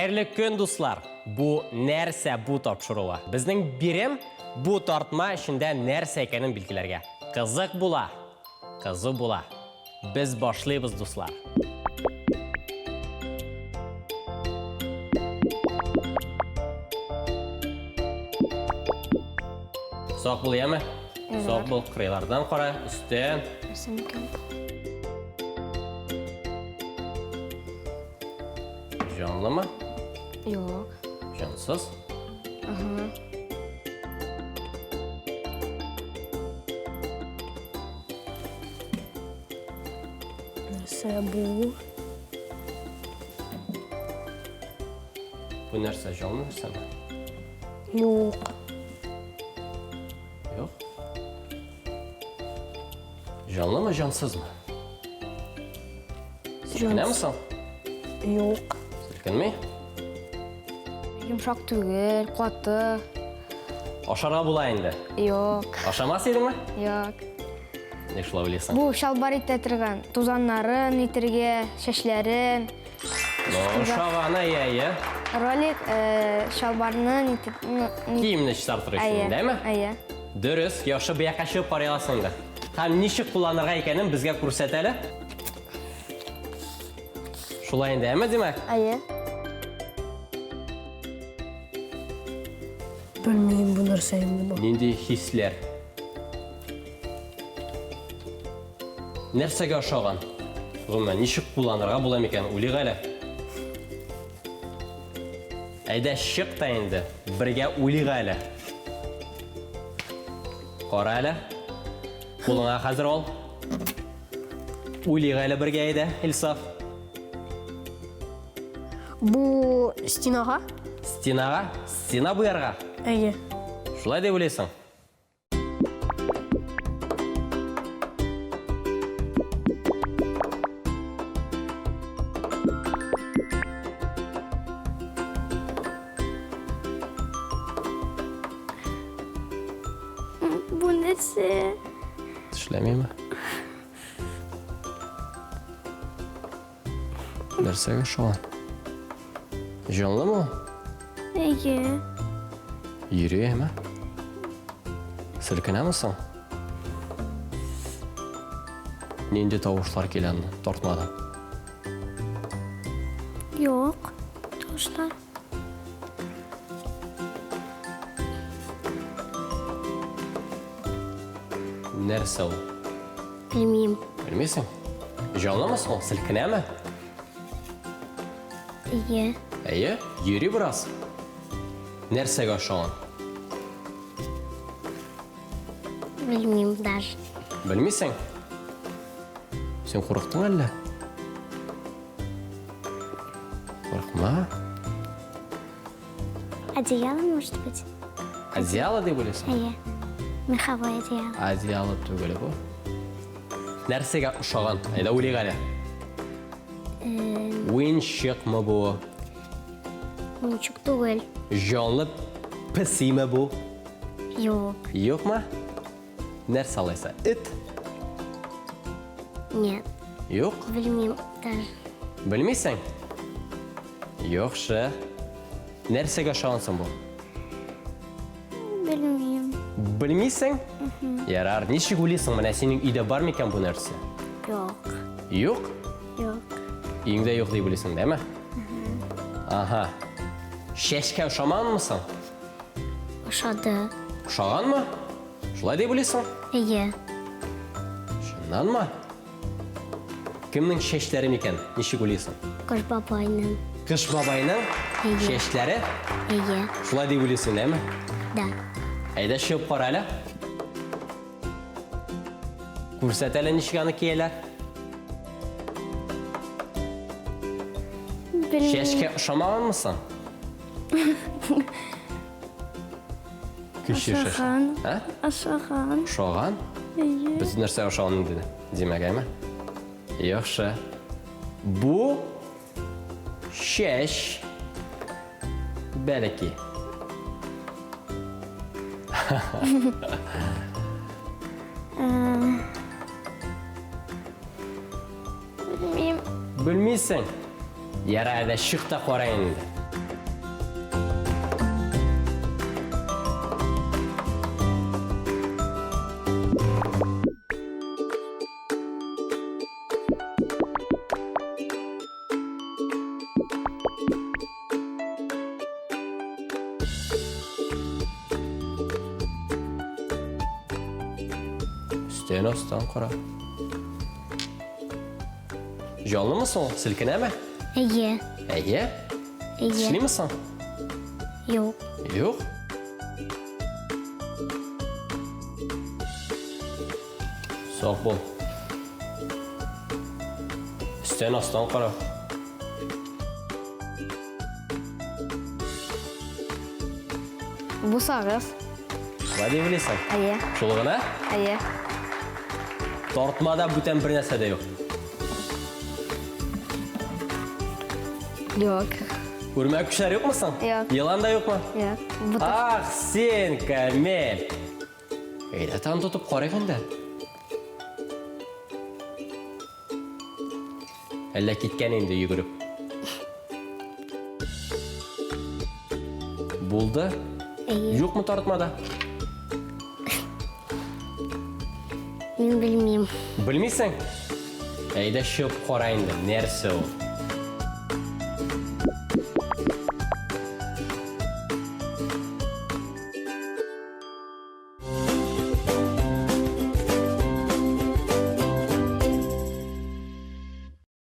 Xayrli kun do'stlar. Bu narsa bu topshiruvi. Bizning birim bu tortma ishida narsa ekanini bilgilarga. Qiziq bo'la. Qiziq bo'la. Biz boshlaymiz do'stlar. Soq bo'lyapmi? Soq bo'l, qirlardan qora, ustidan. Jonlimi? Yo'q. Jonsiz? Narsa bu. Bu narsa jonli narsami? Yo'q. Yo'q. Jonlimi, jonsizmi? Silkinamisan? Yo'q. Silkinmay? Yumshoq tugul, qattiq. Oshara bo'la endi. Yo'q. Oshamas edingmi? Yo'q. Ne shula o'ylaysan? Bu shalbaritda turgan tuzanlarim, nitriga, shashlarim. O'shag'ani ya. Rolik shalbarni Kiyimni ishlattirishing, deymi? Aya. Durus, yoshi bu yoqqa chiqib qorayasan-da. Ham nishi qo'llanirga ekanini bizga ko'rsatali. Shulay deymi, demak? Aya. Bilmayman bu narsa endi bu. Nindi hislar. Narsaga o'xshagan. Umuman nishi qo'llanirga bo'lar ekan, o'ylayg'ala. Ayda shiqda endi, birga o'ylayg'ala. Qarala. Qo'lingga hozir ol. O'ylayg'ala birga ayda, Ilsof. Bu stinaga? Stinaga? Stina bu yerga. Aya. Shulay deb o'ylaysan? Bu narsa? Tishlamaymi? Narsaga o'xshagan. Jonlimi u? Aya. Yuraymi? Silkinamisan? Nindi tovushlar keladi tortmadan. Yo'q. Toshlar. Narsa u? Bilmayman. Bilmaysan? Jonlimisan? Silkinami? Aya. Aya, yuri biroz. Narsaga o'xshagan? Bilmayman dar. Bilmaysan? Sen qo'rqding alla? Qo'rqma. Одеяло, может быть? Одеяло deb o'ylaysan? Aya. Меховое одеяло. Одеяло tugul bu. Narsaga o'xshagan. Ayda o'ylayg'ala. O'yinchiqmi bu? Ничек тугель. Jonli pisimi bu? Yo'q. Yo'qmi? Narsa esa it? Нет. Yo'q. Bilmayman dar. Bilmaysan? Yo'qshi. Narsaga o'xshagansan bu? Bilmayman. Bilmaysan? Yarar, nechik o'ylaysan? Mana sening uyda bormi ekan bu narsa? Yo'q. Yo'q. Yo'q. Uyingda yo'q deb o'ylaysan, deymi? Aha. Shashga o'xshamanmisan? O'xshadi. O'xshaganmi? Shulay deb o'ylaysan? Aya. Shundanmi? Kimning shashlari ekan? Nechik o'ylaysan? Qo'sh boboyning. Qish boboyning Aya. shashlari? Aya. Shulay deb o'ylaysan, deymi? Da. Ayda shop qarala. Ko'rsatali nishgani kiyalar. Bilmayman. Shashga o'xshamaganmisan? O'xshagan. Ha? O'xshagan. O'xshagan? Aya. Biz narsa o'xshagan dedi. Demakmi? Yaxshi. Bu shash balaki. Bilmayman. Bilmaysan. Yarada shiqda qora endi. Üstüne aslan qara. Canlı mısın? Silkineme? Ege. Ege. Ege. Tişli misin? Yok. Yok. Sağ bol. Üstüne aslan qara. Bu sağız. Ne diyebilirsin? Ege. Şulğuna? Ege. Tortmada bütün bir narsa da yok. Yok. Urmak kuşlar yok musun? Yok. Yılan da yok mu? Yok. Bu da. Ah sen Kamil. Eyde tam tutup qara ekan-da. Alla ketgan endi yugurib. Bo'ldi? Ege. Yo'qmi tortmada? Men bilmayman. Bilmaysan? Eyda shop qora endi. Narsa u?